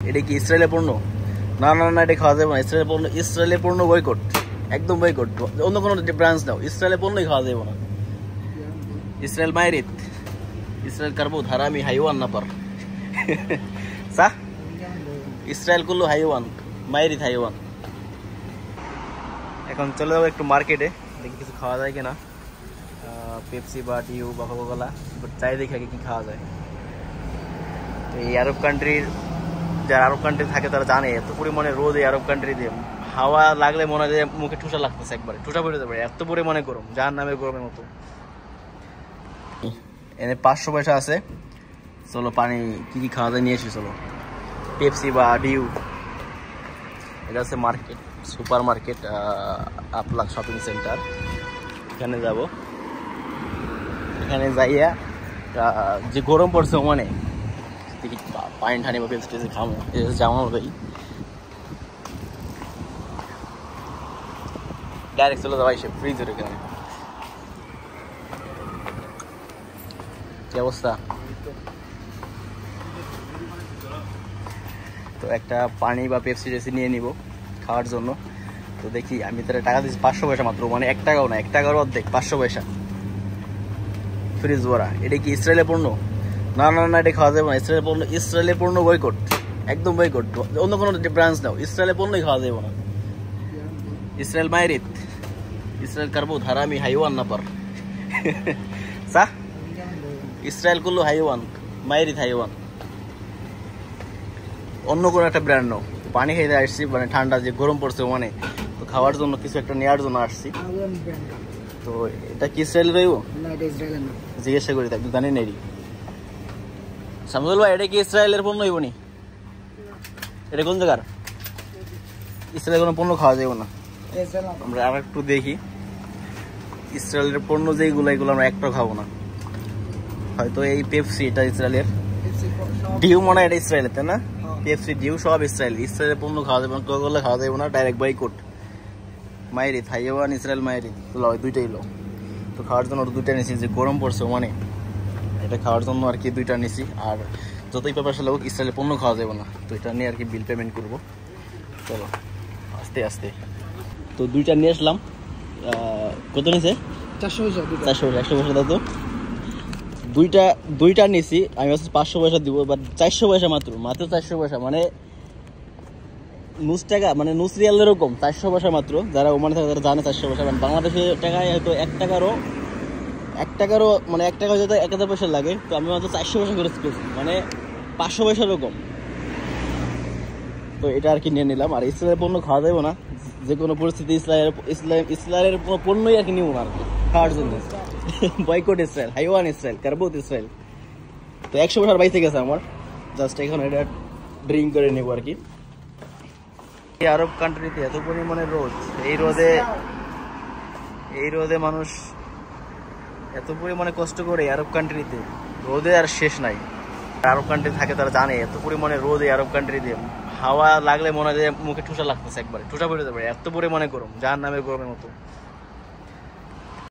এটা কি ইসরায়েলের পণ্য? না না না, এটা খাওয়া যাবে না। ইসরায়েলের পণ্য, ইসরায়েলের পণ্য বয়কট, একদম বয়কট। অন্য কোনো ব্রাঞ্চ নাও, ইসরায়েলের পণ্যই খাওয়া যাবে না। ইসরায়েল মায়েরিত, ইসরায়েল কারবুত হারামি হাইওয়ান না পার সাহ, ইসরায়েল কুল্লু হাইওয়ান মায়েরিত হাইওয়ান। এখন চলে যাবো একটু মার্কেটে, দেখি কিছু খাওয়া যায় কিনা, পেপসি বা ডিউ বা কোকাকোলা, বাট চাই দেখি আগে কি খাওয়া যায়। তো এই আরব কান্ট্রির, যারা আরব কান্ট্রি থাকে তারা জানে এত পরিমাণে রোদ এই আরব কান্ট্রিতে, হাওয়া লাগলে মনে হয় যে মুখে ঠুসা লাগতেছে, একবারে ঠুসা পড়ে যাবে, এত পরিমাণে গরম, যার নামে গরমের মতো। এনে 500 পয়সা আছে, চলো পানি কি কি খাওয়া যায় নিয়ে এসি, চলো। পেপসি বা ডিউ। এটা হচ্ছে মার্কেট, সুপার মার্কেট, আপলাক শপিং সেন্টার। এখানে যাব, এখানে যাইয়া যে গরম পড়ছে মানে দেখি পানি ঠানি বা পেপসি টেপসি খামো, জামা ভাই ডাইরেক্ট চলে যাওয়া এসে ফ্রিজের এখানে। কি অবস্থা? তো একটা পানি বা পেপসি টেপসি নিয়ে নিব খাওয়ার জন্য। তো দেখি, আমি তারা টাকা দিচ্ছি 500 পয়সা মাত্র, মানে 1 টাকাও না, 1 টাকার অর্ধেক, 500 পয়সা ফ্রিজ ভরা। এটা কি ইসরায়েলের পণ্য? না না না, এটা খাওয়া যাবে না। ইসরায়েলের পণ্য, ইসরায়েলের পণ্য বয়কট, একদম বয়কট। অন্য কোনো ব্রাঞ্চ নাও, ইসরায়েলের পণ্যই খাওয়া যাবে না। ইসরায়েল মায়েরিত, ইসরায়েল কারবুত হারামি হাইওয়ান না পার সাহ, ইসরায়েল কুল্লু হাইওয়ান মায়েরিত হাইওয়ান। অন্য কোনো একটা ব্র্যান্ড নাও। পানি খাইতে আসছি, মানে ঠান্ডা যে গরম পড়ছে মানে, তো খাওয়ার জন্য কিছু একটা নেওয়ার জন্য আসছি। তো এটা কি ইসরায়েল রইব? জিজ্ঞাসা করি, একটু জানি নেই সামজুল ভাই, এটা কি ইসরায়েলের পণ্য হইব নি? এটা কোন জায়গার? ইসরায়েলের কোনো পণ্য খাওয়া যাবে না। আমরা আর একটু দেখি ইসরায়েলের পণ্য যেগুলো, এগুলো আমরা একটাও খাবো না। হয়তো এই পেপসি, এটা ইসরায়েলের। ডিউ মনে হয় এটা ইসরায়েলের, তাই না? পেপসি ডিউ সব ইসরায়েল। ইসরায়েলের পণ্য খাওয়া যাবে না, কোকাকোলা খাওয়া যাবে না, ডাইরেক্ট বয়কট। মায়েরিত হাইওয়ান, ইসরায়েল মায়েরিত, দুইটাই লো। তো খাওয়ার জন্য দুইটা নিছি, যে গরম পড়ছে মানে এটা খাওয়ার জন্য আর কি দুইটা নিছি। আর যতই পেপার লোক, ইসরায়েলের পণ্য খাওয়া যাবে না। তো এটা নিয়ে আর কি বিল পেমেন্ট করবো, চলো আস্তে আস্তে। তো দুইটা নিয়ে আসলাম। কত নিছে? 400 পয়সা। 100 পয়সা দাও তো। দুইটা নিছি আমি, 500 পয়সা দিব, বাট 400 পয়সা মাত্র, 400 পয়সা, মানে নুস টাকা, মানে নুস রিয়াল এরকম। 400 পয়সা মাত্র। যারা ওমানে থাকে তারা জানে 400 পয়সা, মানে বাংলাদেশের টাকায় হয়তো 1 টাকারও মানে 1 টাকা হয়তো 1000 পয়সা লাগে। তো আমি মাত্র 400 পয়সা খরচ করছি, মানে 500 পয়সা এরকম। তো এটা আর কি নিয়ে নিলাম। আর ইসরায়েলের পণ্য খাওয়া যাবে না, যে কোনো পরিস্থিতি ইসরায়েলের কোনো পণ্যই আর কি নিব না আর কি খাওয়ার জন্য। বয়কট ইসরায়েল, হাইওয়ান ইসরায়েল, কারবুত ইসরায়েল। তো 100 পয়সার বাইসে গেছে আমার, জাস্ট এখন এটা ড্রিঙ্ক করে নেবো আর কি। এই আরব কান্ট্রিতে এত পরিমাণে রোদ, এই রোদে মানুষ এত পরিমাণে কষ্ট করে আরব কান্ট্রিতে, রোদে আর শেষ নাই। আরব কান্ট্রি থাকে তারা জানে এত পরিমাণে রোদ এই আরব কান্ট্রিতে, হাওয়া লাগলে মনে হয় যে মুখে ঠুসা লাগতেছে, একবারে ঠুসা পড়ে যাবে, এত পরিমাণে গরম, যার নামে গরমের মতো।